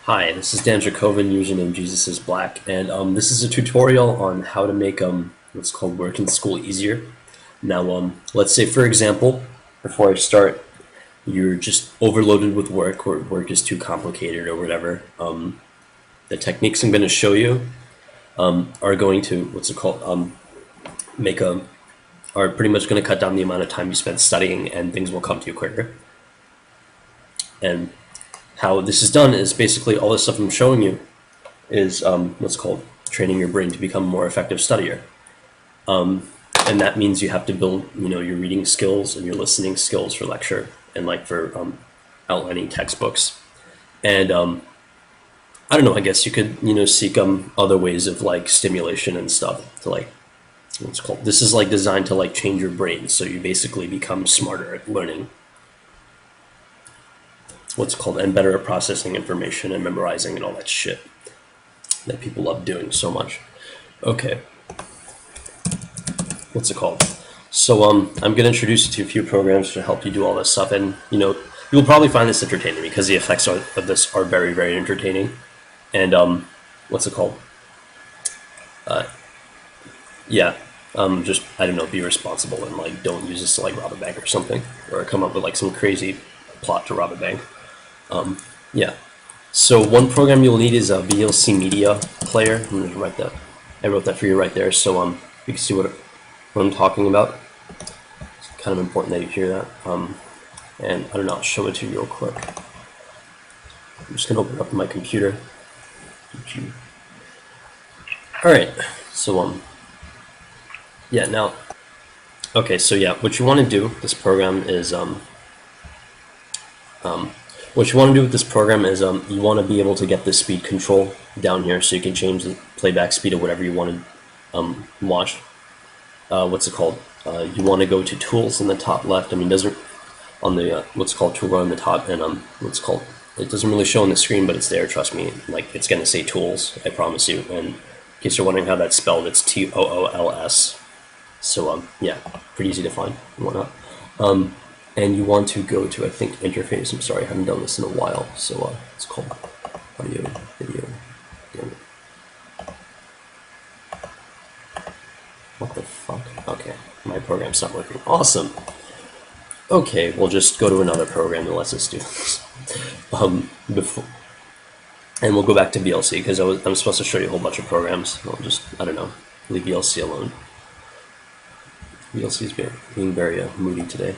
Hi, this is Dan Jacovan, username Jesus is Black, and this is a tutorial on how to make what's called work in school easier. Now, let's say, for example, before I start, you're just overloaded with work, or work is too complicated, or whatever. The techniques I'm going to show you are going to make a are pretty much going to cut down the amount of time you spend studying, and things will come to you quicker. And how this is done is basically all the stuff I'm showing you is what's called training your brain to become a more effective studier. And that means you have to build, your reading skills and your listening skills for lecture and like for outlining textbooks. And I don't know, I guess you could, seek other ways of like stimulation and stuff to like, this is like designed to like change your brain. So you basically become smarter at learning. And better at processing information and memorizing and all that shit that people love doing so much. Okay. So I'm going to introduce you to a few programs to help you do all this stuff, and you'll probably find this entertaining because the effects of this are very, very entertaining. And just, I don't know, be responsible and like don't use this to like rob a bank or something, or come up with like some crazy plot to rob a bank. So one program you'll need is a VLC media player. I'm going to write that. I wrote that for you right there, so you can see what I'm talking about. It's kind of important that you hear that. And I don't know, I'll show it to you real quick. I'm just going to open up my computer. All right. So what you want to do with this program is you want to be able to get the speed control down here, so you can change the playback speed of whatever you want to watch. You want to go to tools in the top left. On the toolbar on the top, and it doesn't really show on the screen, but it's there. Trust me, like it's gonna say tools. I promise you. And in case you're wondering how that's spelled, it's TOOLS. So pretty easy to find and whatnot. And you want to go to, I think, interface. I'm sorry, I haven't done this in a while. So it's called audio, video. Damn it. What the fuck? Okay, my program's not working. Awesome. Okay, we'll just go to another program that lets us do this. And we'll go back to VLC because I'm supposed to show you a whole bunch of programs. I'll just, I don't know, leave VLC alone. VLC is being very moody today.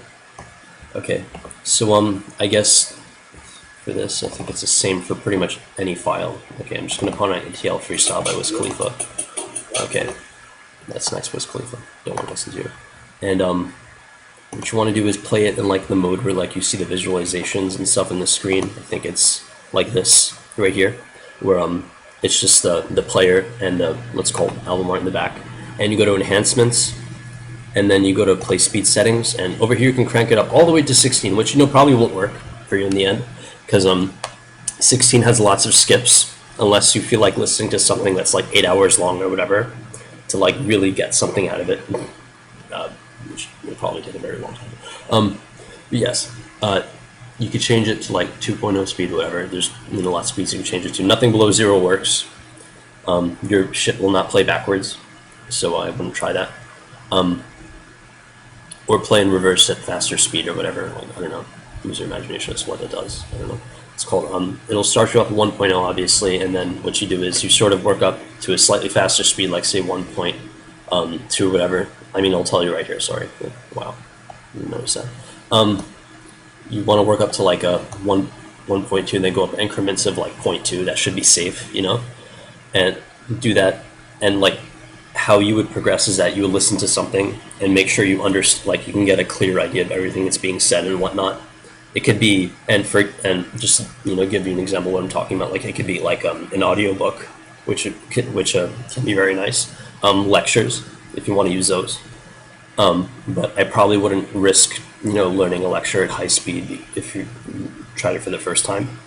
Okay, so I guess for this, I think it's the same for pretty much any file. Okay, I'm just going to put on ETL Freestyle by Wiz Khalifa. Okay, that's nice, Wiz Khalifa. Don't want to listen to you. And what you want to do is play it in like the mode where like you see the visualizations and stuff in the screen. I think it's like this right here, where it's just the player and the album art in the back. And you go to enhancements, and then you go to play speed settings, and over here you can crank it up all the way to 16, which probably won't work for you in the end, because 16 has lots of skips, unless you feel like listening to something that's like 8 hours long or whatever, to like really get something out of it, which will probably take a very long time. You could change it to like 2.0 speed, whatever. There's lots of speeds you can change it to. Nothing below 0 works. Your shit will not play backwards, so I wouldn't try that. Or play in reverse at faster speed or whatever. Like, I don't know. Use your imagination as to what it does. I don't know. It's called. It'll start you off at 1.0, obviously, and then what you do is you sort of work up to a slightly faster speed, like say 1.2 or whatever. I'll tell you right here. Sorry. Wow. Didn't notice that. You want to work up to like a 1.2, and then go up increments of like 0.2. That should be safe, and do that. And like, how you would progress is that you would listen to something and make sure you you can get a clear idea of everything that's being said and whatnot. It could be, and just give you an example of what I'm talking about. Like it could be like an audiobook, which can be very nice. Lectures, if you want to use those. But I probably wouldn't risk learning a lecture at high speed if you tried it for the first time.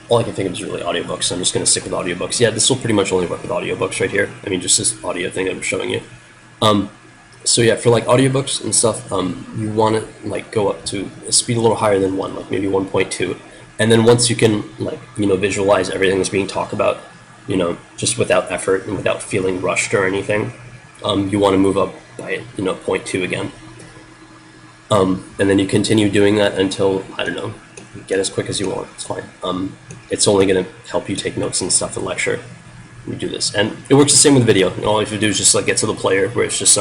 All I can think of is really audiobooks, so I'm just going to stick with audiobooks. Yeah, this will pretty much only work with audiobooks right here. Just this audio thing that I'm showing you. So yeah, for like audiobooks and stuff, you want to like go up to a speed a little higher than 1, like maybe 1.2, and then once you can like visualize everything that's being talked about, just without effort and without feeling rushed or anything, you want to move up by zero point 0.2 again, and then you continue doing that until, I don't know, get as quick as you want. It's fine. It's only going to help you take notes and stuff in lecture. You do this, and it works the same with video. All you have to do is just like get to the player where it's just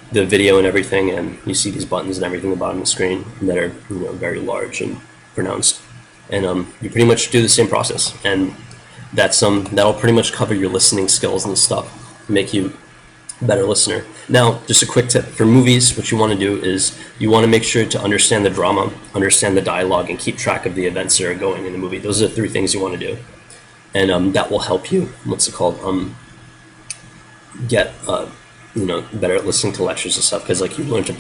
the video and everything, and you see these buttons and everything at the bottom of the screen that are very large and pronounced, and you pretty much do the same process, and that'll pretty much cover your listening skills and stuff, make you a better listener. Now, just a quick tip for movies: what you want to do is you want to make sure to understand the drama, understand the dialogue, and keep track of the events that are going in the movie. Those are the 3 things you want to do, and that will help you. Get better at listening to lectures and stuff, because like you learn to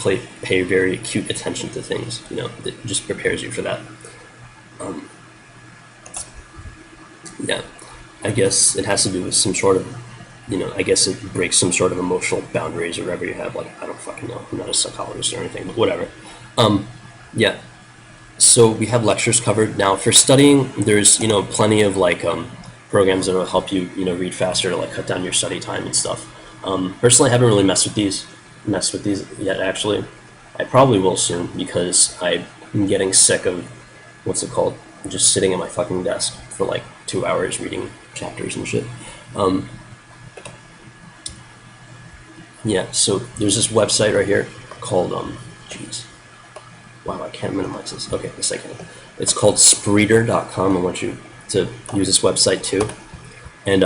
pay very acute attention to things. That just prepares you for that. Yeah, I guess it has to do with some sort of, I guess it breaks some sort of emotional boundaries or whatever you have. Like, I don't fucking know. I'm not a psychologist or anything, but whatever. Yeah. So we have lectures covered. Now for studying, there's plenty of like programs that will help you read faster to like cut down your study time and stuff. Personally, I haven't really messed with these yet. Actually, I probably will soon, because I'm getting sick of just sitting at my fucking desk for like 2 hours reading chapters and shit. Yeah, so there's this website right here called wow, I can't minimize this. Okay, a second. It's called Spreeder.com. I want you to use this website too. And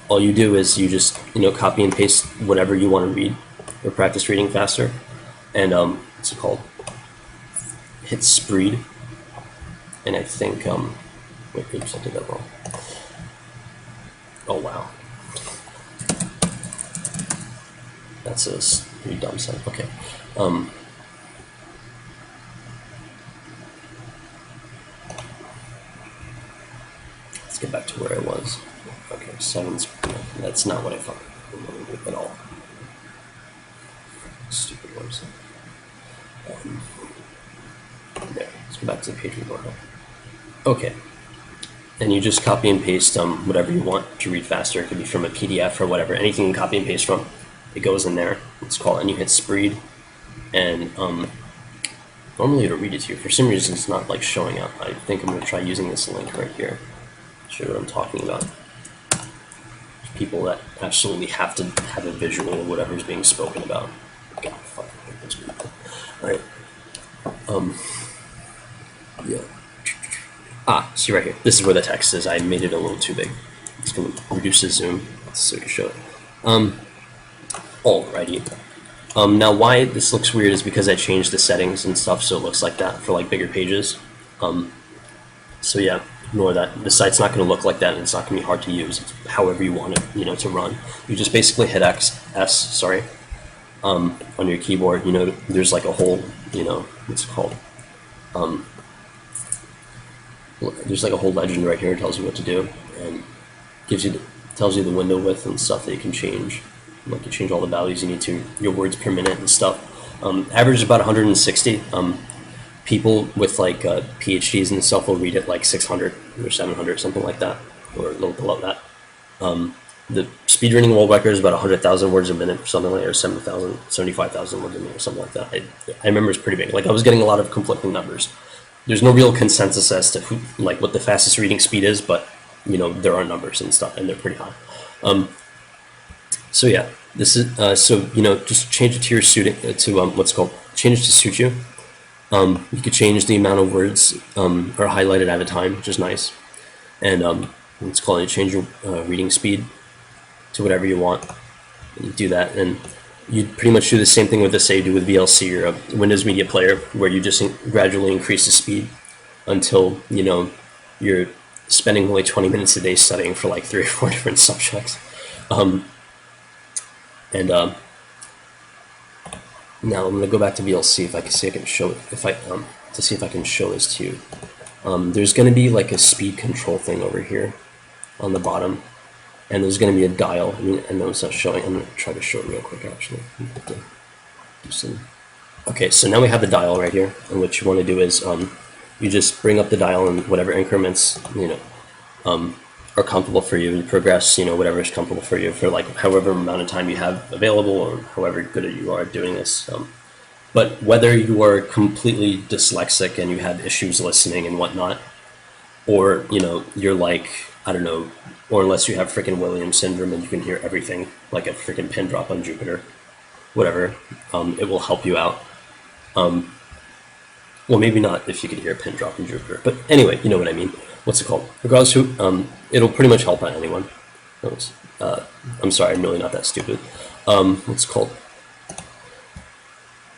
all you do is you just copy and paste whatever you want to read or practice reading faster, and hit Spreed, and I think wait, oops, I did that wrong. Oh wow, that's a pretty dumb site. Okay, let's get back to where I was. Okay, 7's, that's not what I thought at all. Stupid website. There, let's go back to the page we were on. Okay, and you just copy and paste whatever you want to read faster. It could be from a PDF or whatever. Anything you can copy and paste from, it goes in there. It's called, and you hit Spreed, and normally it'll read it to you. For some reason, it's not like showing up. I think I'm going to try using this link right here. Show you what I'm talking about. People that absolutely have to have a visual of whatever's being spoken about. God, fuck, I hate those people. All right. Yeah. See right here. This is where the text is. I made it a little too big. It's going to reduce the zoom so we can show it. Alrighty. Now, why this looks weird is because I changed the settings and stuff, so it looks like that for like bigger pages. So yeah. Ignore that. The site's not going to look like that, and it's not going to be hard to use. It's however you want it, to run. You just basically hit S, on your keyboard. There's like a whole, what's it called? There's like a whole legend right here. It tells you what to do, and tells you the window width and stuff that you can change. Like you change all the values you need to, your words per minute and stuff. Average is about 160. People with like PhDs and stuff will read it like 600 or 700, something like that, or a little below that. The speed reading world record is about 100,000 words a minute, or something like that, or 75,000 words a minute, or something like that. I remember it's pretty big. Like I was getting a lot of conflicting numbers. There's no real consensus as to what the fastest reading speed is, but there are numbers and stuff, and they're pretty high. So yeah, this is just change it to your suiting change it to suit you. You could change the amount of words are highlighted at a time, which is nice. And change your reading speed to whatever you want. And you do that, and you pretty much do the same thing with this, say you do with VLC or a Windows Media Player, where you just gradually increase the speed until you're spending only 20 minutes a day studying for like 3 or 4 different subjects. Now I'm going to go back to VLC if I can show it, to see if I can show this to you. There's going to be like a speed control thing over here on the bottom, and there's going to be a dial. I know it's not showing. I'm going to try to show it real quick, actually. Okay, so now we have the dial right here, and what you want to do is you just bring up the dial in whatever increments are comfortable for you. You progress, whatever is comfortable for you for like however amount of time you have available, or however good you are at doing this. But whether you are completely dyslexic and you have issues listening and whatnot, or you're like, I don't know, or unless you have freaking Williams syndrome and you can hear everything like a freaking pin drop on Jupiter, whatever, it will help you out. Well, maybe not if you could hear a pin drop on Jupiter, but anyway, you know what I mean. What's it called? Regardless, it'll pretty much help on anyone. I'm sorry, I'm really not that stupid. What's it called?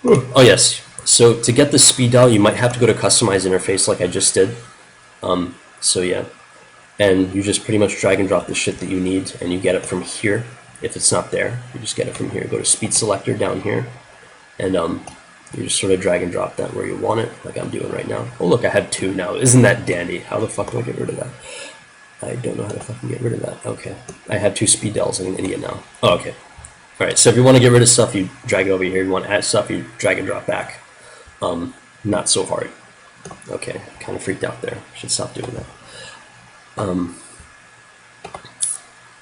Oh yes. So to get the speed dial, you might have to go to customize interface like I just did. So yeah, and you just pretty much drag and drop the shit that you need, and you get it from here. If it's not there, you just get it from here. Go to speed selector down here, and you just sort of drag and drop that where you want it, like I'm doing right now. Oh look, I have 2 now. Isn't that dandy? How the fuck do I get rid of that? I don't know how to fucking get rid of that. Okay, I have 2 speed dials. I'm an idiot now. Oh, okay. All right. So if you want to get rid of stuff, you drag it over here. If you want to add stuff, you drag and drop back. Not so hard. Okay, kind of freaked out there. Should stop doing that.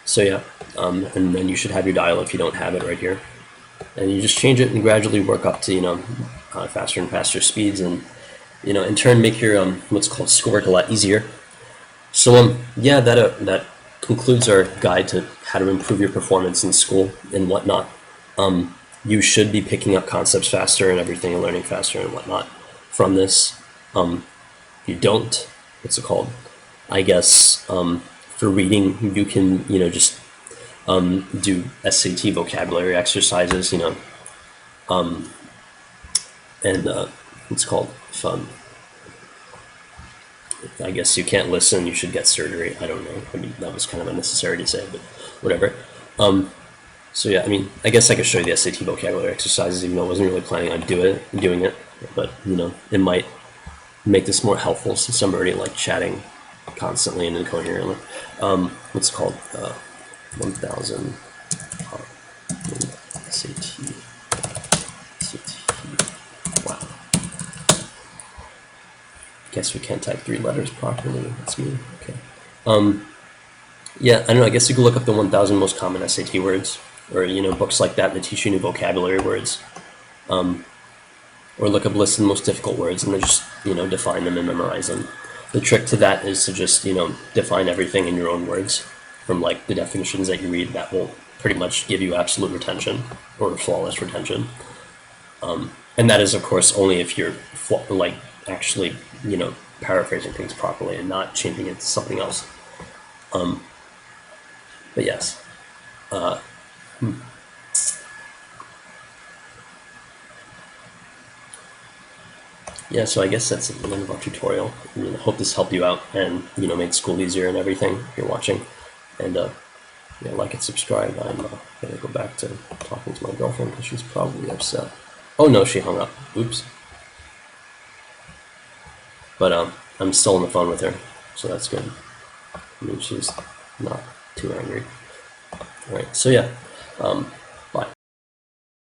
So yeah, and then you should have your dial if you don't have it right here, and you just change it and gradually work up to faster and faster speeds, and in turn make your what's called schoolwork a lot easier. So yeah, that concludes our guide to how to improve your performance in school and whatnot. You should be picking up concepts faster and everything, and learning faster and whatnot from this. You don't, what's it called? I guess for reading, you can just do SAT vocabulary exercises, and what's called fun. I guess you can't listen, you should get surgery. I don't know. I mean, that was kind of unnecessary to say, but whatever. So yeah, I mean, I guess I could show you the SAT vocabulary exercises, even though I wasn't really planning on doing it. But it might make this more helpful since I'm already like chatting constantly and incoherently. What's it called? 1000 SAT. Wow. Guess we can't type 3 letters properly. That's me. Okay. Yeah, I don't know. I guess you could look up the 1000 most common SAT words, or books like that teach you new vocabulary words, or look up lists of the most difficult words and then just define them and memorize them. The trick to that is to just define everything in your own words from like the definitions that you read. That will pretty much give you absolute retention or flawless retention, and that is of course only if you're like actually paraphrasing things properly and not changing it to something else. But yes. Yeah, so I guess that's the end of our tutorial. I hope this helped you out and made school easier and everything if you're watching. And yeah, like and subscribe. I'm gonna go back to talking to my girlfriend because she's probably upset. Oh no, she hung up. Oops. But I'm still on the phone with her, so that's good. I mean, she's not too angry. All right, so yeah.